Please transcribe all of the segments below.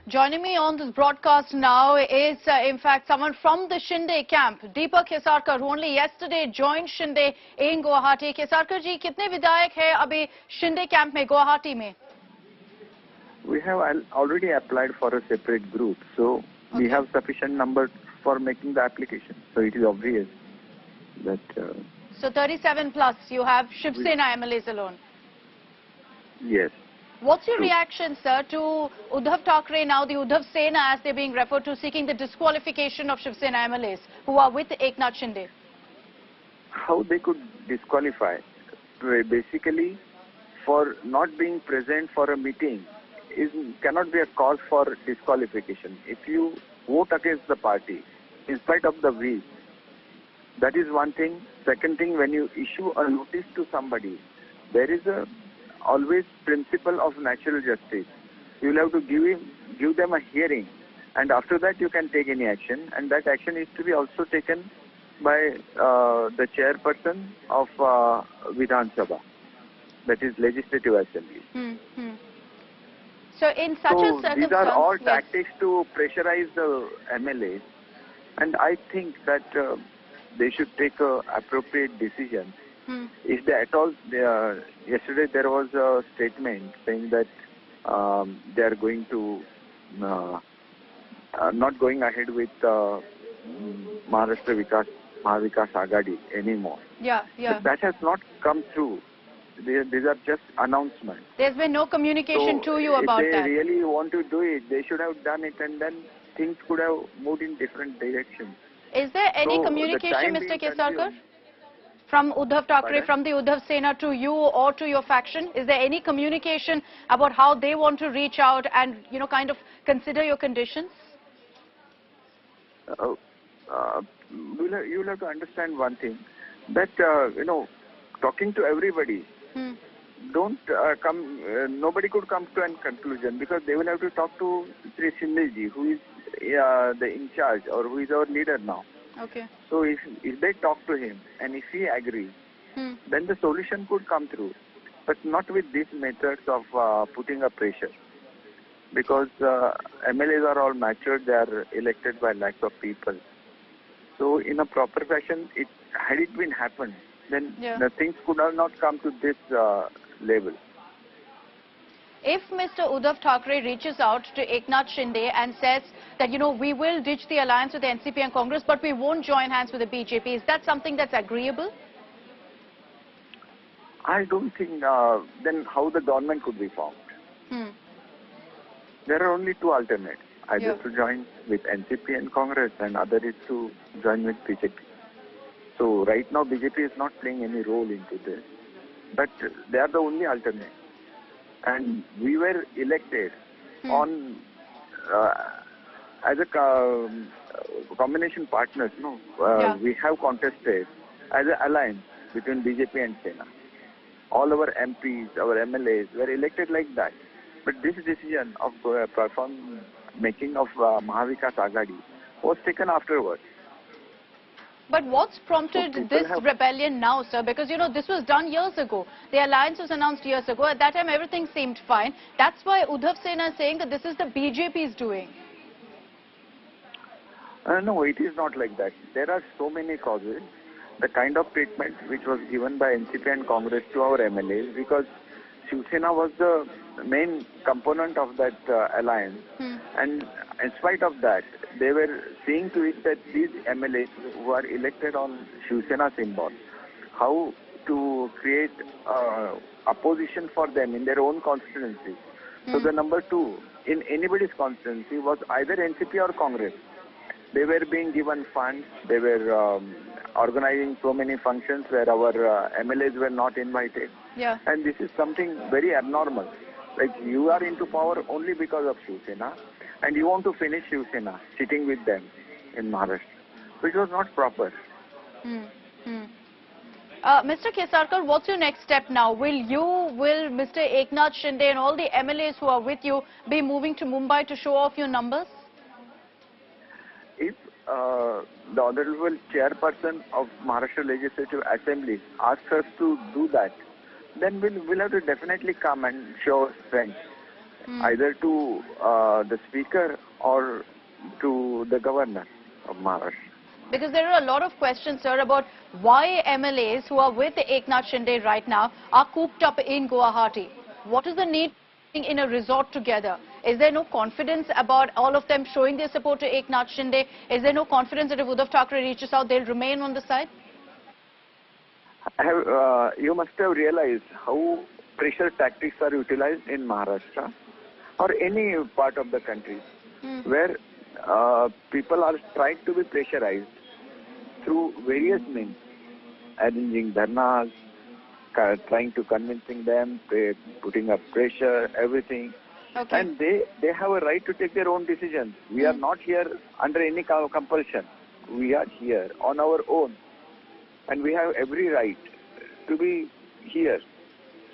Joining me on this broadcast now is, in fact, someone from the Shinde camp, Deepak Kesarkar, who only yesterday joined Shinde in Guwahati. Kesarkar ji, कितने विधायक हैं अभी Shinde camp में, Guwahati में? We have already applied for a separate group, so we have sufficient number for making the application. So it is obvious that. So 37 plus, you have Shiv Sena MLAs alone. Yes. What's your reaction, sir, to Uddhav Thackeray, now the Uddhav Sena as they're being referred to, seeking the disqualification of Shiv Sena MLAs who are with Eknath Shinde? How they could disqualify? Basically, for not being present for a meeting cannot be a cause for disqualification. If you vote against the party, in spite of the will, that is one thing. Second thing, when you issue a notice to somebody, there is always principle of natural justice. You will have to give them a hearing, and after that you can take any action, and that action is to be also taken by the chairperson of Vidhan Sabha, that is Legislative Assembly. So in such a circumstance, these are all tactics to pressurize the MLAs, and I think that they should take appropriate decisions. If they at all, yesterday there was a statement saying that they are going to not going ahead with Maharashtra Mahavikas Agadi anymore. Yeah. But that has not come through. These are just announcements. There's been no communication to you about that. If they really want to do it, they should have done it, and then things could have moved in different directions. Is there any communication, Mr. Kesarkar, from Uddhav Thackeray, from the Uddhav Sena to you or to your faction? Is there any communication about how they want to reach out and, kind of consider your conditions? You'll have to understand one thing, that, talking to everybody, nobody could come to a conclusion, because they will have to talk to Sri Shinde ji, who is the in charge, or who is our leader now. Okay. So if they talk to him and if he agrees, then the solution could come through, but not with these methods of putting a pressure. Because MLAs are all matured, they are elected by lakhs of people. So in a proper fashion, had it been happened, then the things could have not come to this level. If Mr. Uddhav Thackeray reaches out to Eknath Shinde and says that, we will ditch the alliance with the NCP and Congress, but we won't join hands with the BJP, is that something that's agreeable? I don't think, then how the government could be formed. There are only two alternates, either to join with NCP and Congress, and other is to join with BJP. So right now BJP is not playing any role into this, but they are the only alternate. And we were elected on as a combination partners. We have contested as an alliance between BJP and Sena. All our MPs, our MLAs were elected like that. But this decision of making of Mahavikas Agadi was taken afterwards. But what's prompted this rebellion now, sir? Because, this was done years ago. The alliance was announced years ago. At that time, everything seemed fine. That's why Uddhav Sena is saying that this is the BJP's doing. No, it is not like that. There are so many causes. The kind of treatment which was given by NCP and Congress to our MLAs, because Shiv Sena was the main component of that alliance. And in spite of that, they were seeing to it that these MLAs who are elected on Shiv Sena symbol, how to create opposition for them in their own constituency. So the number two in anybody's constituency was either NCP or Congress. They were being given funds, they were organizing so many functions where our MLAs were not invited. And this is something very abnormal. Like, you are into power only because of Shiv Sena, and you want to finish Shiv Sena sitting with them in Maharashtra, which was not proper. Mr. Kesarkar, what's your next step now? Will Mr. Eknath Shinde and all the MLAs who are with you be moving to Mumbai to show off your numbers? If the Honorable Chairperson of Maharashtra Legislative Assembly asks us to do that, then we'll have to definitely come and show strength. either to the speaker or to the governor of Maharashtra. Because there are a lot of questions, sir, about why MLAs who are with Eknath Shinde right now are cooped up in Guwahati. What is the need in a resort together? Is there no confidence about all of them showing their support to Eknath Shinde? Is there no confidence that if Uddhav Thackeray reaches out, they'll remain on the side? You must have realized how pressure tactics are utilized in Maharashtra or any part of the country where people are trying to be pressurized through various means, arranging dharnas, trying to convincing them, putting up pressure, everything. Okay. And they have a right to take their own decisions. We are not here under any compulsion. We are here on our own. And we have every right to be here.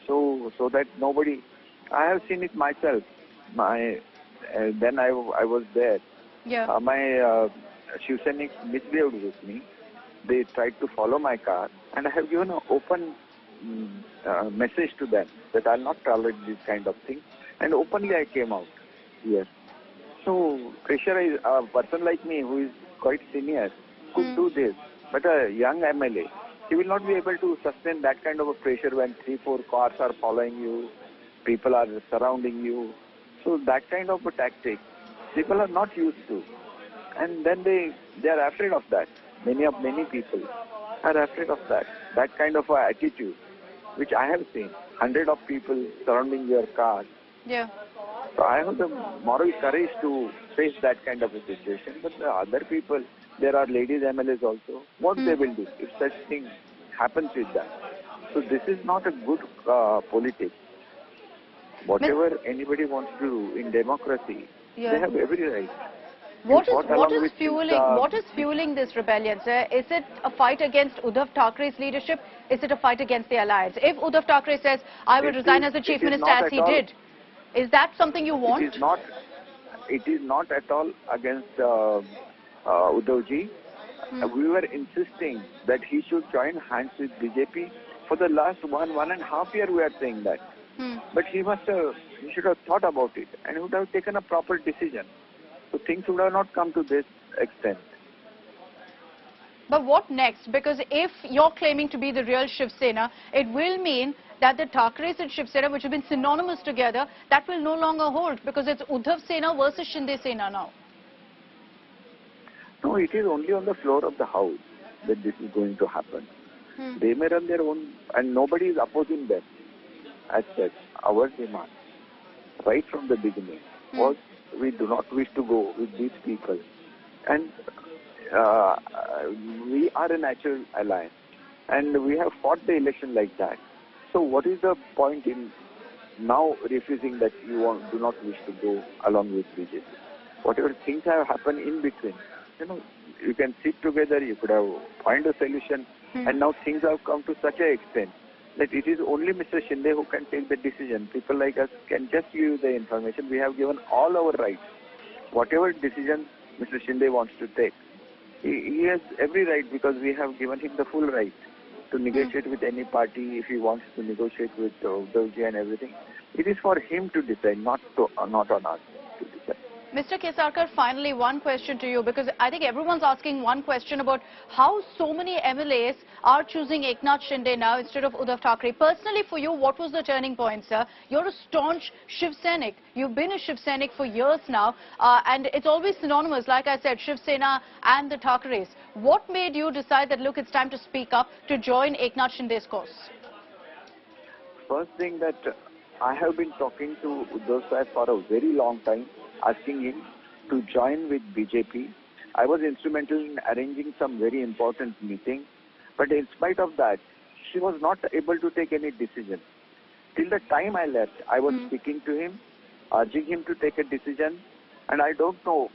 So that nobody... I have seen it myself. Then I was there. Yeah. My Shiv Senas misbehaved with me. They tried to follow my car, and I have given an open message to them that I'll not tolerate this kind of thing. And openly I came out here. So pressurize a person like me who is quite senior could do this. But a young MLA, he will not be able to sustain that kind of a pressure when 3-4 cars are following you, people are surrounding you. So that kind of a tactic, people are not used to. And then they are afraid of that. Many people are afraid of that. That kind of attitude, which I have seen. Hundreds of people surrounding your car. Yeah. So I have the moral courage to face that kind of a situation. But the other people, there are ladies MLAs also. What they will do if such thing happens with them? So this is not a good politics. Whatever anybody wants to do in democracy, they have every right. What is fueling this rebellion, sir? Is it a fight against Uddhav Thackeray's leadership? Is it a fight against the alliance? If Uddhav Thackeray says, I will resign as the Chief Minister as he did, is that something you want? It is not at all against Uddhavji. We were insisting that he should join hands with BJP. For the last one and a half year we are saying that. But he should have thought about it and would have taken a proper decision. So things would have not come to this extent. But what next? Because if you're claiming to be the real Shiv Sena, it will mean that the Thackerays and Shiv Sena, which have been synonymous together, that will no longer hold because it's Uddhav Sena versus Shinde Sena now. No, it is only on the floor of the house that this is going to happen. They may run their own, and nobody is opposing them. As such, our demand, right from the beginning, was we do not wish to go with these people. And we are a natural alliance. And we have fought the election like that. So what is the point in now refusing that you do not wish to go along with BJP? Whatever things have happened in between, you can sit together, you could have find a solution. And now things have come to such an extent that it is only Mr. Shinde who can take the decision. People like us can just give you the information. We have given all our rights. Whatever decision Mr. Shinde wants to take, he has every right because we have given him the full right to negotiate with any party if he wants to negotiate with Uddhavji and everything. It is for him to decide, not on us to decide. Mr. Kesarkar, finally one question to you, because I think everyone's asking one question about how so many MLAs are choosing Eknath Shinde now instead of Uddhav Thackeray. Personally for you, what was the turning point, sir? You're a staunch Shiv Senik. You've been a Shiv Senik for years now, and it's always synonymous, like I said, Shiv Sena and the Thackerays. What made you decide that, look, it's time to speak up to join Eknath Shinde's cause? First thing that I have been talking to Uddhav Sahib for a very long time, asking him to join with BJP. I was instrumental in arranging some very important meetings, but in spite of that, she was not able to take any decision. Till the time I left, I was speaking to him, urging him to take a decision, and I don't know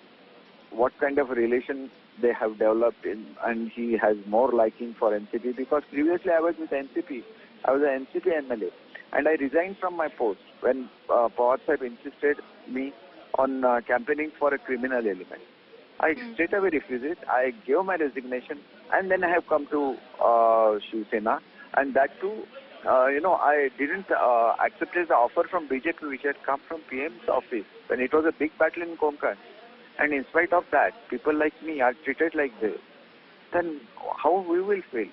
what kind of relation they have developed and he has more liking for NCP, because previously I was with NCP. I was an NCP MLA, and I resigned from my post when Pawar Sahib insisted me on campaigning for a criminal element. I straight away refused it. I gave my resignation, and then I have come to Shiv Sena, and that too I didn't accept the offer from BJP which had come from PM's office when it was a big battle in Konkan. And in spite of that, people like me are treated like this. Then how we will feel?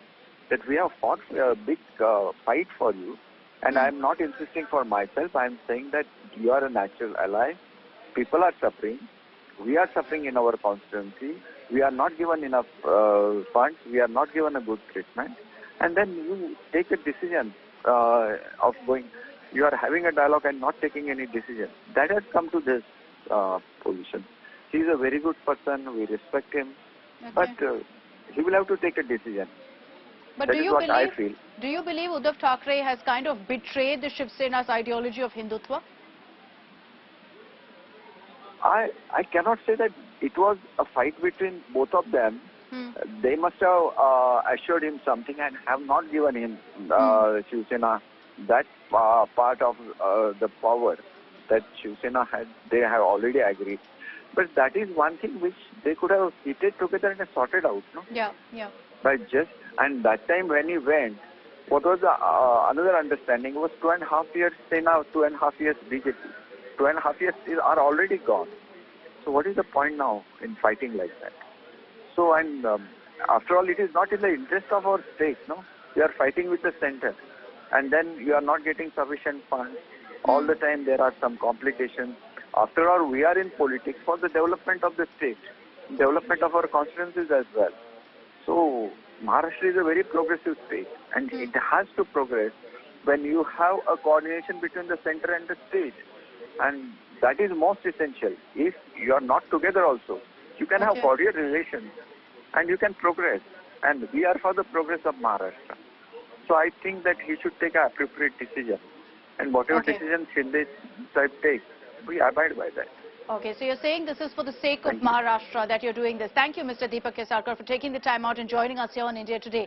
That we have fought a big fight for you. And I am not insisting for myself. I am saying that you are a natural ally. People are suffering. We are suffering in our constituency. We are not given enough funds. We are not given a good treatment. And then you take a decision of going. You are having a dialogue and not taking any decision. That has come to this position. He is a very good person. We respect him. Okay. But he will have to take a decision. But That do is you what believe, I feel. Do you believe Uddhav Thackeray has kind of betrayed the Shiv Sena's ideology of Hindutva? I cannot say that it was a fight between both of them. They must have assured him something and have not given him, Shiv Sena, that part of the power that Shiv Sena had. They have already agreed. But that is one thing which they could have seated together and sorted out, no? Yeah, yeah. But and that time when he went, what was the another understanding was 2.5 years Sena, 2.5 years BJP. 2.5 years are already gone. So what is the point now in fighting like that? So, and after all, it is not in the interest of our state, no? We are fighting with the center. And then you are not getting sufficient funds. All the time there are some complications. After all, we are in politics for the development of the state, development of our constituencies as well. So, Maharashtra is a very progressive state, and it has to progress when you have a coordination between the center and the state. And that is most essential. If you are not together also, you can have cordial relations and you can progress. And we are for the progress of Maharashtra. So I think that he should take an appropriate decision. And whatever decision Shinde takes, we abide by that. Okay, so you're saying this is for the sake of Maharashtra that you're doing this. Thank you, Mr. Deepak Kesarkar, for taking the time out and joining us here on India Today.